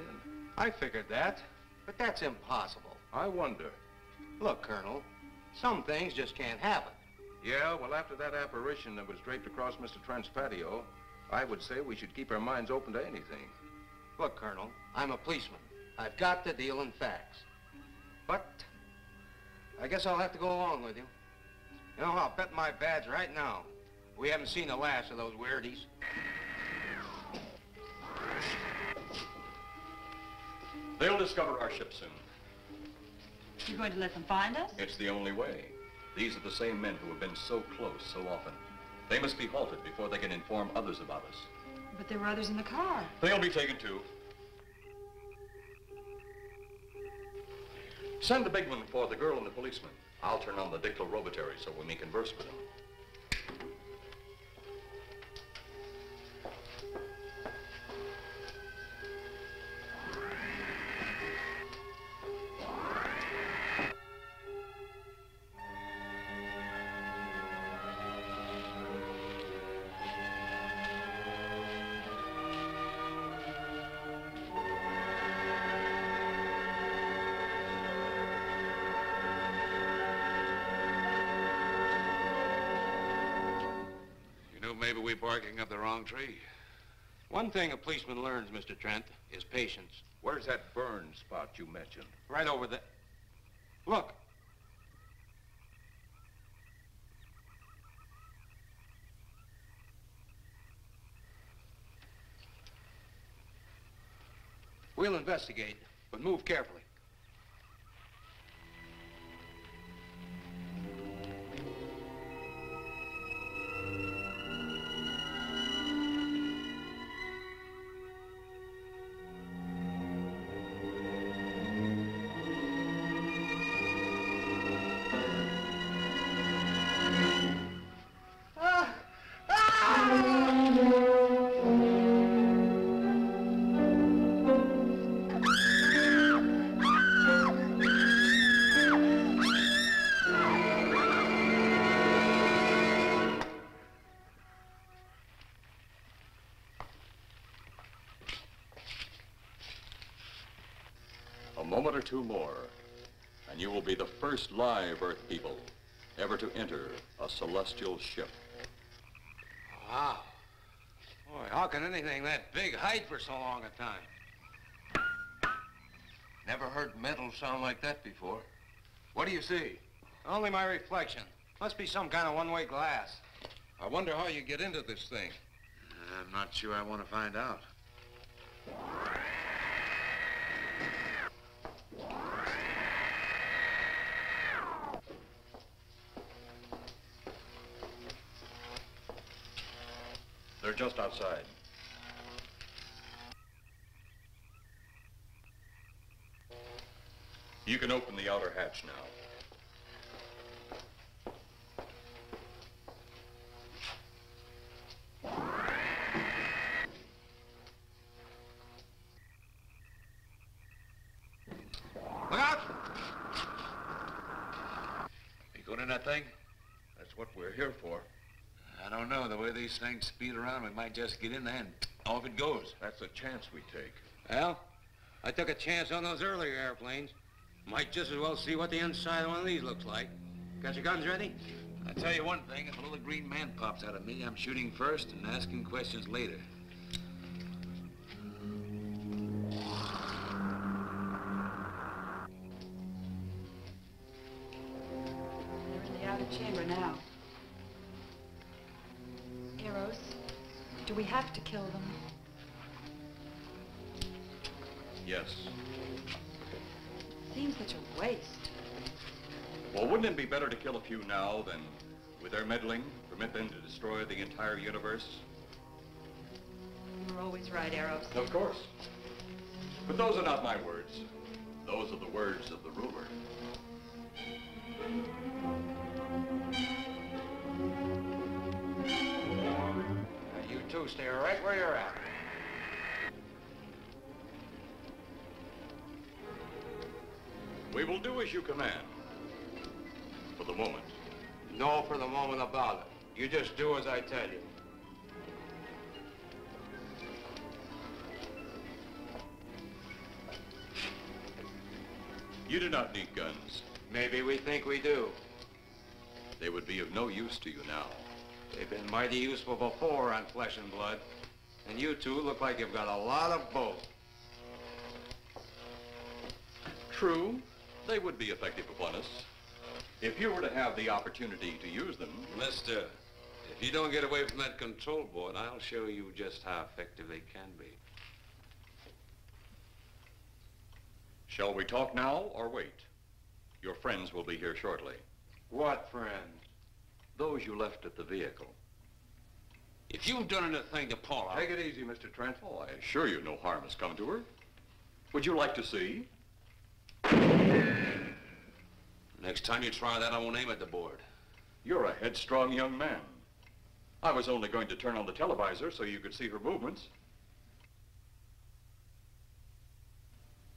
I figured that, but that's impossible. I wonder. Look, Colonel, some things just can't happen. Yeah, well, after that apparition that was draped across Mr. Trent's patio, I would say we should keep our minds open to anything. Look, Colonel, I'm a policeman. I've got to deal in facts. But I guess I'll have to go along with you. You know, I'll bet my badge right now we haven't seen the last of those weirdies. They'll discover our ship soon. You're going to let them find us? It's the only way. These are the same men who have been so close so often. They must be halted before they can inform others about us. But there were others in the car. They'll be taken too. Send the big one for the girl and the policeman. I'll turn on the dictorobatary so we may converse with them. Maybe we're barking up the wrong tree. One thing a policeman learns, Mr. Trent, is patience. Where's that burn spot you mentioned? Right over there. Look. We'll investigate, but move carefully. moment or two more, and you will be the first live Earth people ever to enter a celestial ship. Wow. Boy, how can anything that big hide for so long a time? Never heard metal sound like that before. What do you see? Only my reflection. Must be some kind of one-way glass. I wonder how you get into this thing. I'm not sure I want to find out. They're just outside. You can open the outer hatch now. Look out! You going in that thing? That's what we're here for. I don't know. The way these things speed around, we might just get in there and off it goes. That's a chance we take. Well, I took a chance on those earlier airplanes. Might just as well see what the inside of one of these looks like. Got your guns ready? I'll tell you one thing. If a little green man pops out of me, I'm shooting first and asking questions later. They're in the outer chamber now. Eros, do we have to kill them? Yes. Seems such a waste. Well, wouldn't it be better to kill a few now than, with their meddling, permit them to destroy the entire universe? You're always right, Eros. Of course. But those are not my words. Those are the words of the ruler. Now, you two stay right where you're at. We will do as you command. For the moment. No for the moment about it. You just do as I tell you. You do not need guns. Maybe we think we do. They would be of no use to you now. They've been mighty useful before on flesh and blood. And you two look like you've got a lot of both. True. They would be effective upon us. If you were to have the opportunity to use them... Mister, if you don't get away from that control board, I'll show you just how effective they can be. Shall we talk now or wait? Your friends will be here shortly. What friends? Those you left at the vehicle. If you've done anything to Paula... Take it easy, Mr. Trent. Oh, I assure you no harm has come to her. Would you like to see? Next time you try that, I won't aim at the board. You're a headstrong young man. I was only going to turn on the televisor so you could see her movements.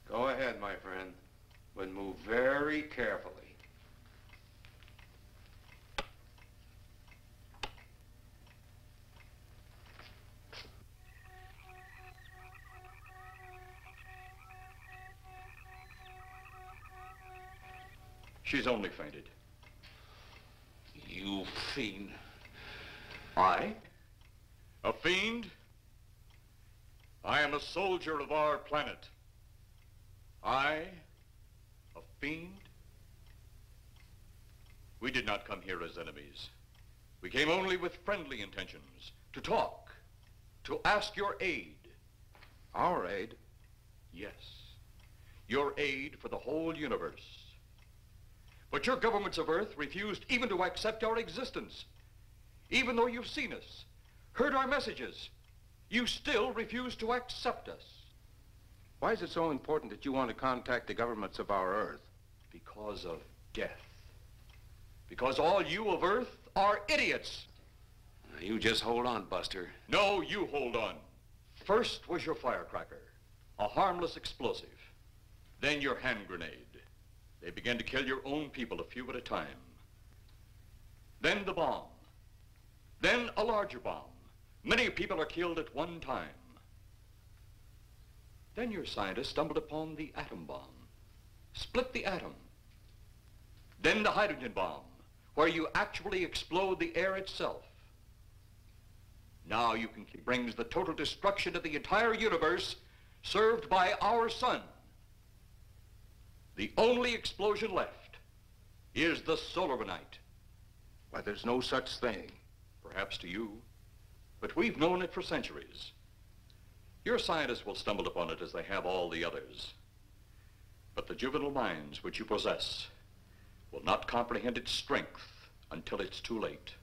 Go ahead, my friend, but move very carefully. She's only fainted. You fiend. I? A fiend? I am a soldier of our planet. I? A fiend? We did not come here as enemies. We came only with friendly intentions, to talk, to ask your aid. Our aid? Yes, your aid for the whole universe. But your governments of Earth refused even to accept our existence. Even though you've seen us, heard our messages, you still refuse to accept us. Why is it so important that you want to contact the governments of our Earth? Because of death. Because all you of Earth are idiots. Now, you just hold on, Buster. No, you hold on. First was your firecracker, a harmless explosive. Then your hand grenade. They began to kill your own people a few at a time. Then the bomb. Then a larger bomb. Many people are killed at one time. Then your scientists stumbled upon the atom bomb. split the atom. Then the hydrogen bomb, where you actually explode the air itself. Now you can brings the total destruction of the entire universe served by our sun. The only explosion left is the solar night. Why, there's no such thing. Perhaps to you, but we've known it for centuries. Your scientists will stumble upon it as they have all the others. But the juvenile minds which you possess will not comprehend its strength until it's too late.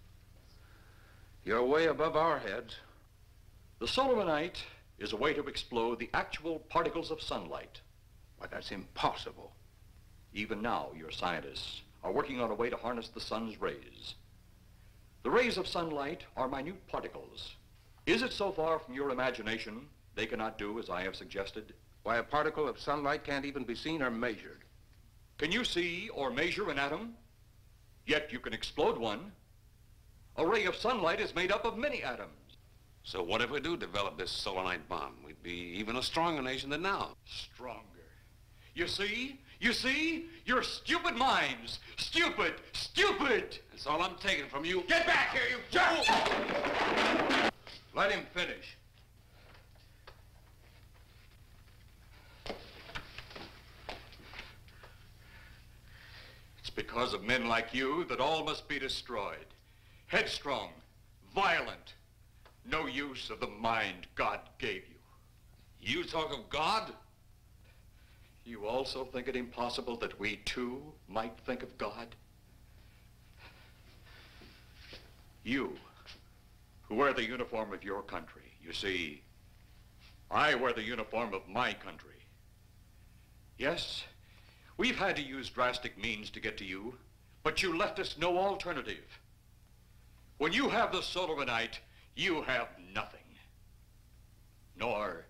You're way above our heads. The solar night is a way to explode the actual particles of sunlight. Why, that's impossible. Even now, your scientists are working on a way to harness the sun's rays. The rays of sunlight are minute particles. Is it so far from your imagination they cannot do as I have suggested? Why, a particle of sunlight can't even be seen or measured. Can you see or measure an atom? Yet you can explode one. A ray of sunlight is made up of many atoms. So what if we do develop this solar night bomb? We'd be even a stronger nation than now. Stronger. You see? You see? Your stupid minds. Stupid! Stupid! That's all I'm taking from you. Get back here, you fool! Let him finish. It's because of men like you that all must be destroyed. Headstrong, violent, no use of the mind God gave you. You talk of God? You also think it impossible that we too might think of God? You, who wear the uniform of your country, you see, I wear the uniform of my country. Yes, we've had to use drastic means to get to you, but you left us no alternative. When you have the solar night, you have nothing. Nor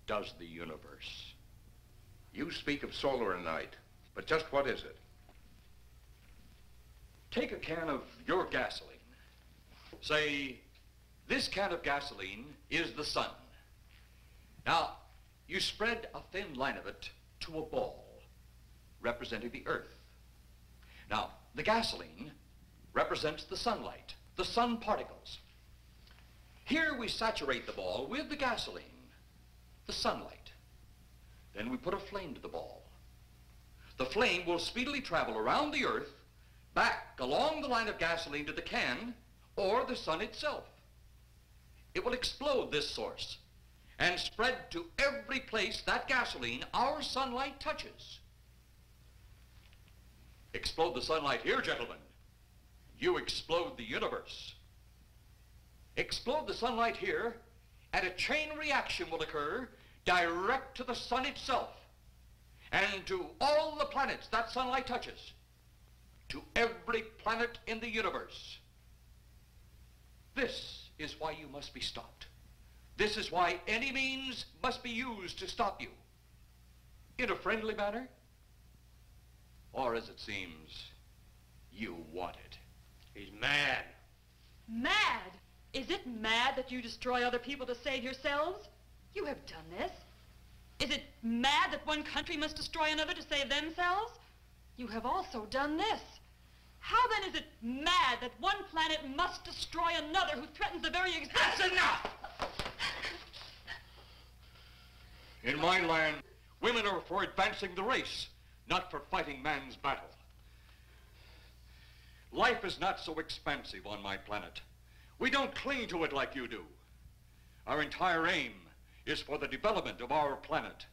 does the universe. You speak of solar night, but just what is it? Take a can of your gasoline. Say, this can of gasoline is the sun. Now, you spread a thin line of it to a ball, representing the earth. Now, the gasoline represents the sunlight, the sun particles. Here we saturate the ball with the gasoline, the sunlight. Then we put a flame to the ball. The flame will speedily travel around the earth, back along the line of gasoline to the can, or the sun itself. It will explode this source and spread to every place that gasoline, our sunlight, touches. Explode the sunlight here, gentlemen. You explode the universe. Explode the sunlight here, and a chain reaction will occur direct to the sun itself and to all the planets that sunlight touches, to every planet in the universe. This is why you must be stopped. This is why any means must be used to stop you. In a friendly manner, or as it seems, you want it. He's mad. Mad? Is it mad that you destroy other people to save yourselves? You have done this. Is it mad that one country must destroy another to save themselves? You have also done this. How then is it mad that one planet must destroy another who threatens the very existence? That's enough! In my land, women are for advancing the race, not for fighting man's battle. Life is not so expansive on my planet. We don't cling to it like you do. Our entire aim is for the development of our planet.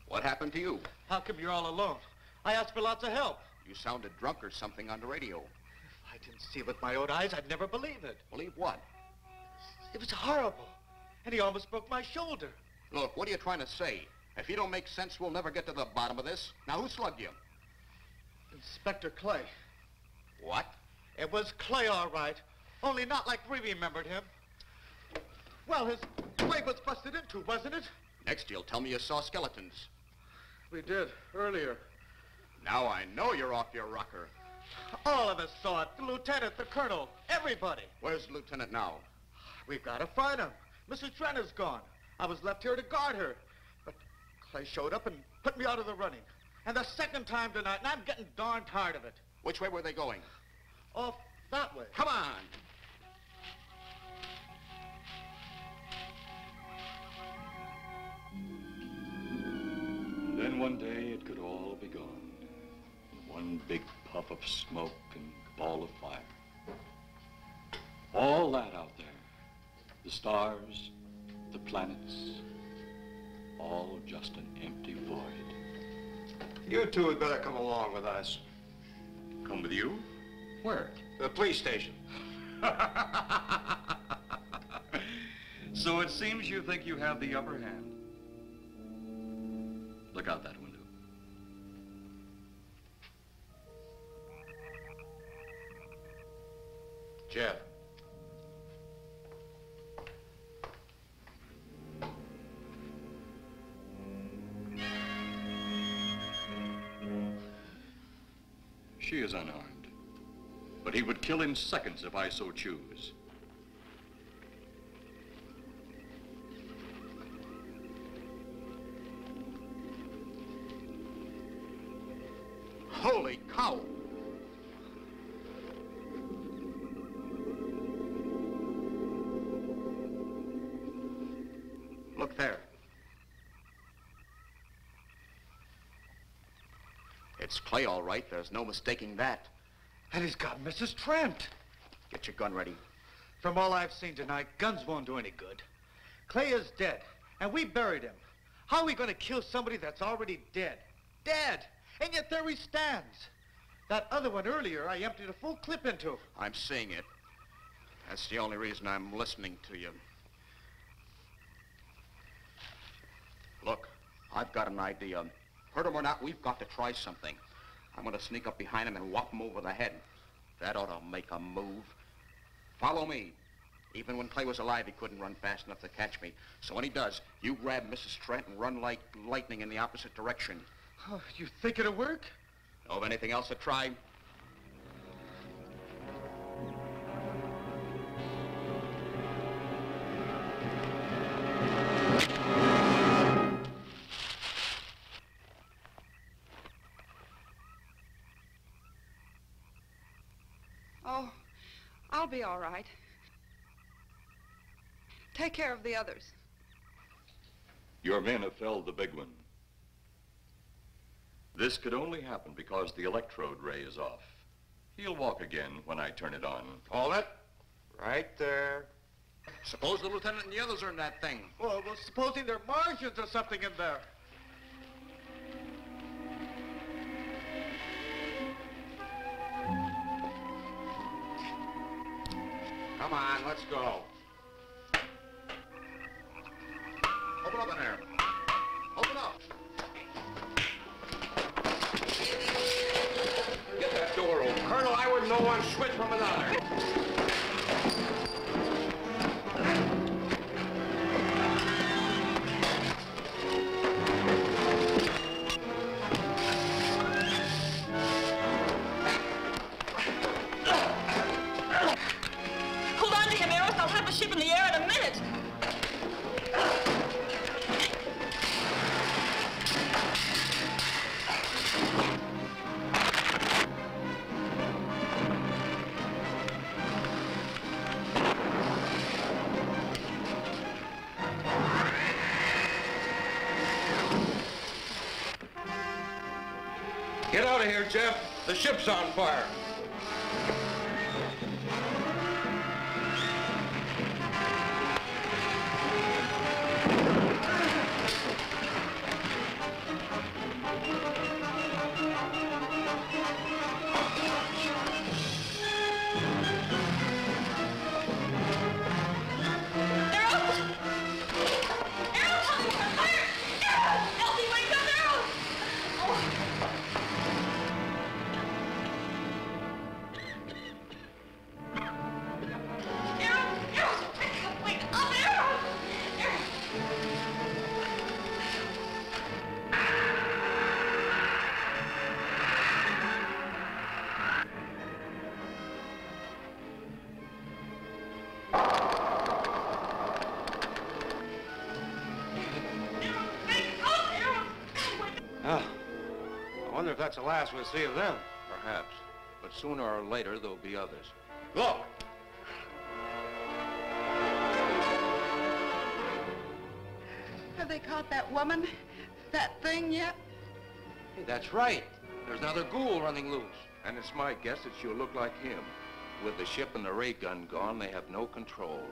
What happened to you? How come you're all alone? I asked for lots of help. You sounded drunk or something on the radio. If I didn't see it with my own eyes, I'd never believe it. Believe what? It was horrible. And he almost broke my shoulder. Look, what are you trying to say? If you don't make sense, we'll never get to the bottom of this. Now, who slugged you? Inspector Clay. What? It was Clay, all right. Only not like we remembered him. Well, his way was busted into, wasn't it? Next, you'll tell me you saw skeletons. We did, earlier. Now I know you're off your rocker. All of us saw it. The lieutenant, the colonel, everybody. Where's the lieutenant now? We've got to find him. Mrs. Trent is gone. I was left here to guard her. But Clay showed up and put me out of the running. And the second time tonight, and I'm getting darn tired of it. Which way were they going? Off that way. Come on. Then one day it could all be gone. One big puff of smoke and ball of fire. All that out there, the stars, the planets, all just an empty void. You two had better come along with us. Come with you? Where? The police station. So it seems you think you have the upper hand. Look out that window. Jeff. She is unarmed, but he would kill in seconds if I so choose. Holy cow! Look there. It's Clay, all right. There's no mistaking that. And he's got Mrs. Trent. Get your gun ready. From all I've seen tonight, guns won't do any good. Clay is dead, and we buried him. How are we going to kill somebody that's already dead? Dead! And yet there he stands. That other one earlier, I emptied a full clip into. I'm seeing it. That's the only reason I'm listening to you. Look, I've got an idea. Hurt him or not, we've got to try something. I'm going to sneak up behind him and whop him over the head. That ought to make a move. Follow me. Even when Clay was alive, he couldn't run fast enough to catch me. So when he does, you grab Mrs. Trent and run like lightning in the opposite direction. Oh, you think it'll work? Know of anything else to try? Oh, I'll be all right. Take care of the others. Your men have felled the big one. This could only happen because the electrode ray is off. He'll walk again when I turn it on. Hold it. Right there. Suppose the lieutenant and the others are in that thing. Well, supposing there are Martians or something in there. Come on, let's go. Open up in there. Open up. Get that door open. Colonel, I wouldn't know one switch from another. Hold on to him, Eros. I'll have the ship in the air in a minute. Get out of here, Jeff. The ship's on fire. Well, I wonder if that's the last we'll see of them. Perhaps. But sooner or later, there'll be others. Look! Have they caught that woman? That thing yet? Hey, that's right. There's another ghoul running loose. And it's my guess that she'll look like him. With the ship and the ray gun gone, they have no control.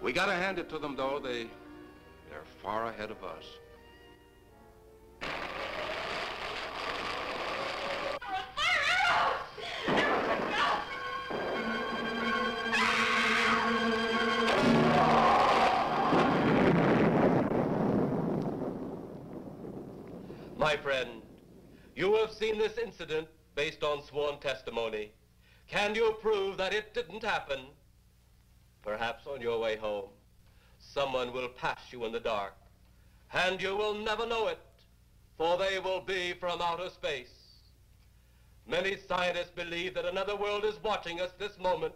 We gotta hand it to them, though. They're far ahead of us. My friend, you have seen this incident based on sworn testimony. Can you prove that it didn't happen? Perhaps on your way home, someone will pass you in the dark, and you will never know it, for they will be from outer space. Many scientists believe that another world is watching us this moment.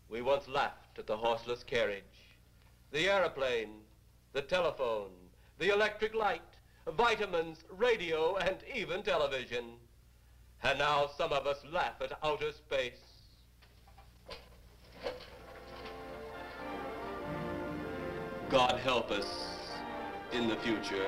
We once laughed at the horseless carriage, the airplane, the telephone, the electric light, vitamins, radio, and even television. And now some of us laugh at outer space. God help us in the future.